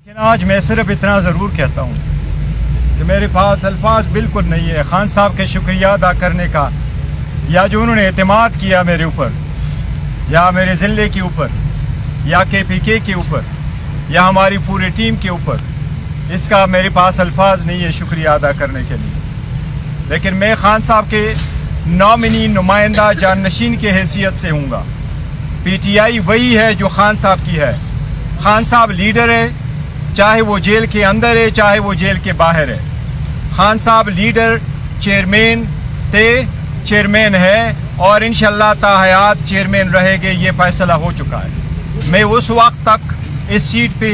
لیکن آج میں صرف اتنا ضرور کہتا ہوں کہ میرے پاس الفاظ بالکل نہیں ہے خان صاحب کے شکریہ ادا کرنے کا، یا جو انہوں نے اعتماد کیا میرے اوپر یا میرے ضلع کے اوپر یا KPK کے اوپر یا ہماری پوری ٹیم کے اوپر، اس کا میرے پاس الفاظ نہیں ہے شکریہ ادا کرنے کے لیے۔ لیکن میں خان صاحب کے نامنی نمائندہ جانشین کی حیثیت سے ہوں گا۔ PTI وہی ہے جو خان صاحب کی ہے۔ خان صاحب لیڈر ہے، چاہے وہ جیل کے اندر ہے چاہے وہ جیل کے باہر ہے۔ خان صاحب لیڈر چیئرمین تھے، چیئرمین ہے اور انشاءاللہ تا حیات چیئرمین رہے گے، یہ فیصلہ ہو چکا ہے۔ میں اس وقت تک اس سیٹ پہ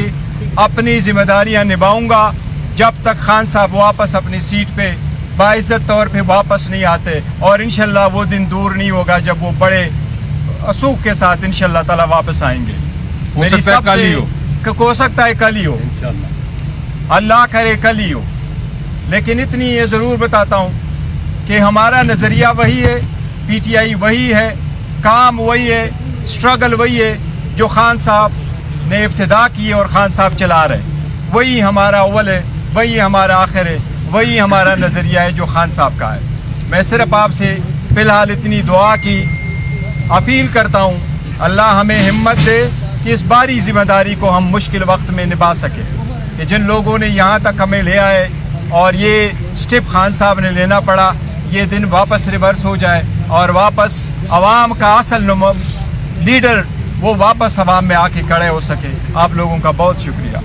اپنی ذمہ داریاں نبھاؤں گا جب تک خان صاحب واپس اپنی سیٹ پہ باعزت طور پہ واپس نہیں آتے، اور انشاءاللہ وہ دن دور نہیں ہوگا جب وہ بڑے اصوک کے ساتھ انشاءاللہ تعالی واپس آئیں گے۔ ہو سکتا ہے کل ہی ہو، ہو سکتا ہے کل ہی ہو، اللہ کرے کل ہی ہو۔ لیکن اتنی یہ ضرور بتاتا ہوں کہ ہمارا نظریہ وہی ہے، PTI وہی ہے، کام وہی ہے، سٹرگل وہی ہے جو خان صاحب نے ابتدا کی اور خان صاحب چلا رہے۔ وہی ہمارا اول ہے، وہی ہمارا آخر ہے، وہی ہمارا نظریہ ہے جو خان صاحب کا ہے۔ میں صرف آپ سے فی الحال اتنی دعا کی اپیل کرتا ہوں، اللہ ہمیں ہمت دے کہ اس باری ذمہ داری کو ہم مشکل وقت میں نبھا سکیں، کہ جن لوگوں نے یہاں تک ہمیں لے آئے اور یہ سٹیپ خان صاحب نے لینا پڑا، یہ دن واپس ریورس ہو جائے اور واپس عوام کا اصل لیڈر وہ واپس عوام میں آ کے کھڑے ہو سکے۔ آپ لوگوں کا بہت شکریہ۔